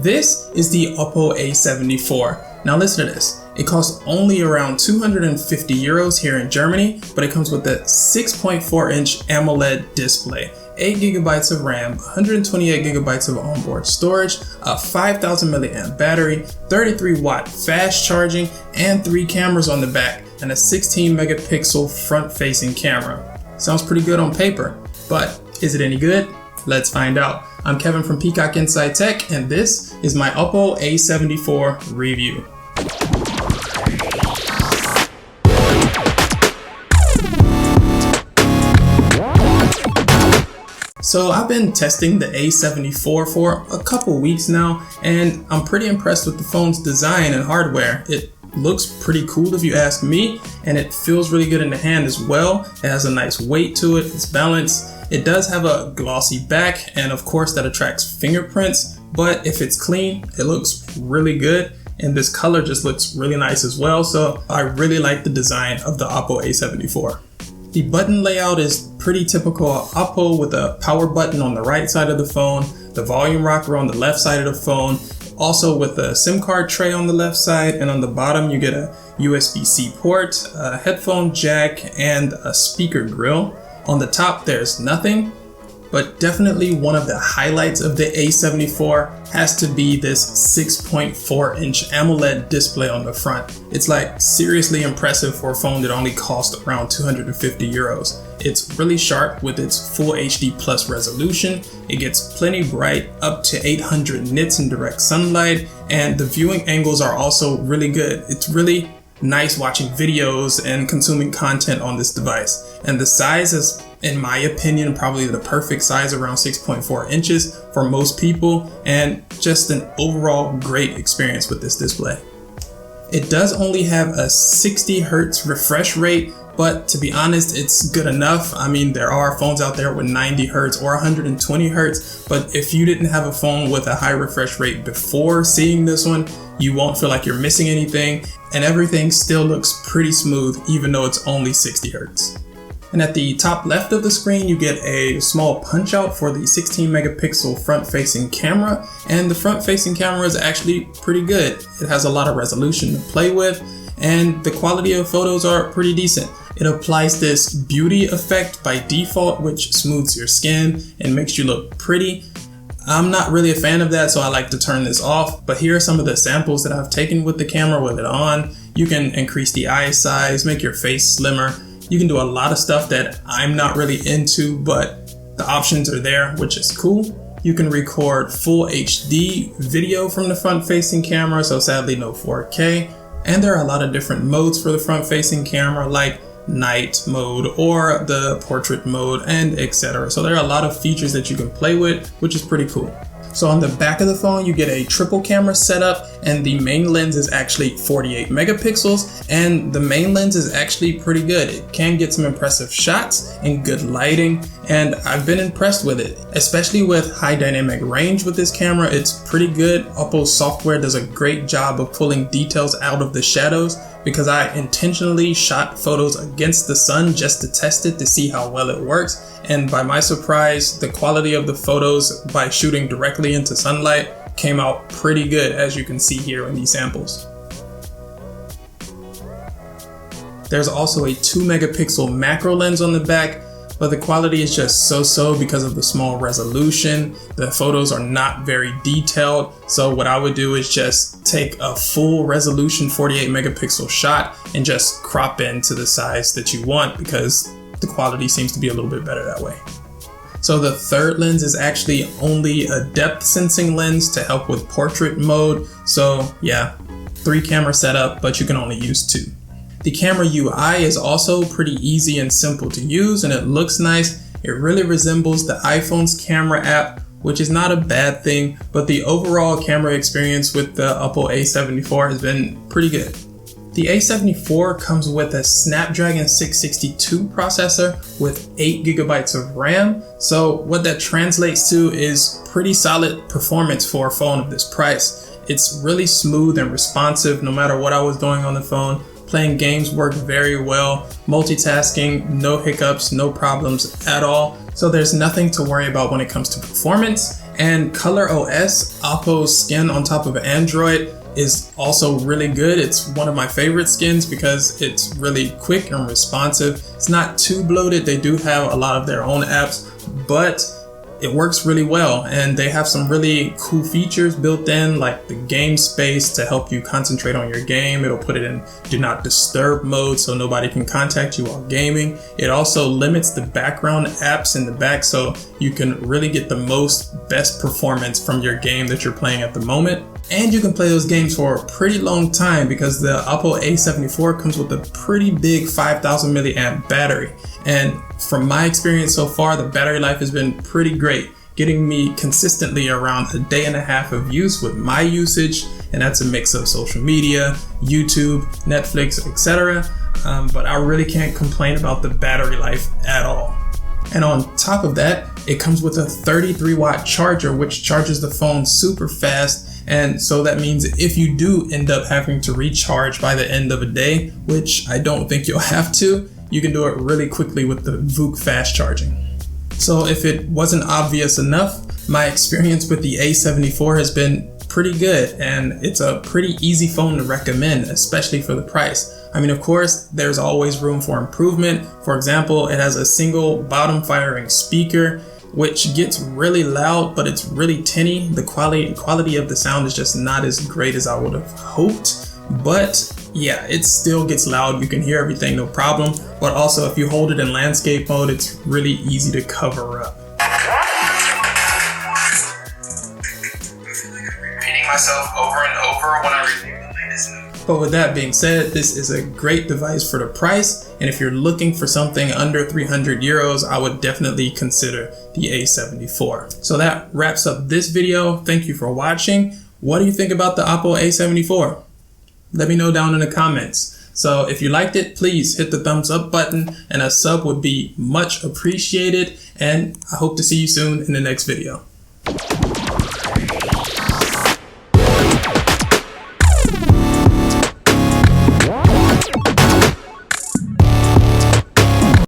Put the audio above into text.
This is the Oppo A74. Now listen to this. It costs only around 250 euros here in Germany, but it comes with a 6.4-inch AMOLED display, 8 gigabytes of RAM, 128 gigabytes of onboard storage, a 5000 milliamp battery, 33 watt fast charging, and 3 cameras on the back, and a 16 megapixel front-facing camera. Sounds pretty good on paper, but is it any good? Let's find out. I'm Kevin from Peacock Inside Tech, and this is my Oppo A74 review. So I've been testing the A74 for a couple weeks now, and I'm pretty impressed with the phone's design and hardware. It looks pretty cool if you ask me, and it feels really good in the hand as well. It has a nice weight to it, it's balanced. It does have a glossy back, and of course that attracts fingerprints, but if it's clean, it looks really good. And this color just looks really nice as well, so I really like the design of the Oppo A74. The button layout is pretty typical Oppo, with a power button on the right side of the phone, the volume rocker on the left side of the phone, also with a SIM card tray on the left side, and on the bottom you get a USB-C port, a headphone jack, and a speaker grill. On the top there's nothing, but definitely one of the highlights of the A74 has to be this 6.4-inch AMOLED display on the front. It's like seriously impressive for a phone that only cost around 250 euros. It's really sharp with its full HD plus resolution. It gets plenty bright, up to 800 nits in direct sunlight, and the viewing angles are also really good. It's really nice watching videos and consuming content on this device. And the size is, in my opinion, probably the perfect size, around 6.4 inches for most people, and just an overall great experience with this display. It does only have a 60 Hz refresh rate, but to be honest, it's good enough. I mean, there are phones out there with 90 Hz or 120 Hz, but if you didn't have a phone with a high refresh rate before seeing this one, you won't feel like you're missing anything, and everything still looks pretty smooth even though it's only 60 Hz. And at the top left of the screen, you get a small punch out for the 16 megapixel front-facing camera, and the front-facing camera is actually pretty good. It has a lot of resolution to play with, and the quality of photos are pretty decent. It applies this beauty effect by default, which smooths your skin and makes you look pretty. I'm not really a fan of that, so I like to turn this off, but here are some of the samples that I've taken with the camera with it on. You can increase the eye size, make your face slimmer. You can do a lot of stuff that I'm not really into, but the options are there, which is cool. You can record full HD video from the front-facing camera, so sadly no 4K. And there are a lot of different modes for the front-facing camera, like night mode or the portrait mode, and etc. So there are a lot of features that you can play with, which is pretty cool. So on the back of the phone, you get a triple camera setup, and the main lens is actually 48 megapixels, and the main lens is actually pretty good. It can get some impressive shots and good lighting, and I've been impressed with it, especially with high dynamic range with this camera. It's pretty good. Oppo's software does a great job of pulling details out of the shadows, because I intentionally shot photos against the sun just to test it to see how well it works. And by my surprise, the quality of the photos by shooting directly into sunlight came out pretty good, as you can see here in these samples. There's also a 2 megapixel macro lens on the back, but the quality is just so-so because of the small resolution. The photos are not very detailed, so what I would do is just take a full resolution 48 megapixel shot and just crop into the size that you want, because the quality seems to be a little bit better that way. So the third lens is actually only a depth sensing lens to help with portrait mode. So yeah, 3 camera setup, but you can only use 2. The camera UI is also pretty easy and simple to use, and it looks nice. It really resembles the iPhone's camera app, which is not a bad thing, but the overall camera experience with the Oppo A74 has been pretty good. The A74 comes with a Snapdragon 662 processor with 8 gigabytes of RAM. So what that translates to is pretty solid performance for a phone of this price. It's really smooth and responsive no matter what I was doing on the phone. Playing games worked very well. Multitasking, no hiccups, no problems at all. So there's nothing to worry about when it comes to performance. And Color OS, Oppo's skin on top of Android, is also really good. It's one of my favorite skins because it's really quick and responsive. It's not too bloated. They do have a lot of their own apps, but it works really well, and they have some really cool features built in, like the game space to help you concentrate on your game. It'll put it in do not disturb mode so nobody can contact you while gaming. It also limits the background apps in the back so you can really get the best performance from your game that you're playing at the moment. And you can play those games for a pretty long time because the Oppo A74 comes with a pretty big 5000 milliamp battery. And from my experience so far, the battery life has been pretty great, getting me consistently around a day and a half of use with my usage. And that's a mix of social media, YouTube, Netflix, etc. But I really can't complain about the battery life at all. And on top of that, it comes with a 33-watt charger, which charges the phone super fast. And so that means if you do end up having to recharge by the end of a day, which I don't think you'll have to, you can do it really quickly with the VOOC fast charging. So if it wasn't obvious enough, my experience with the A74 has been pretty good, and it's a pretty easy phone to recommend, especially for the price. I mean, of course, there's always room for improvement. For example, it has a single bottom firing speaker, which gets really loud, but it's really tinny. The quality of the sound is just not as great as I would have hoped. But yeah, it still gets loud. You can hear everything, no problem. But also, if you hold it in landscape mode, it's really easy to cover up. Repeating myself over and over when I review the latest. But with that being said, this is a great device for the price, and if you're looking for something under 300 euros, I would definitely consider the A74. So that wraps up this video. Thank you for watching. What do you think about the Oppo A74? Let me know down in the comments. So if you liked it, please hit the thumbs up button, and a sub would be much appreciated, and I hope to see you soon in the next video.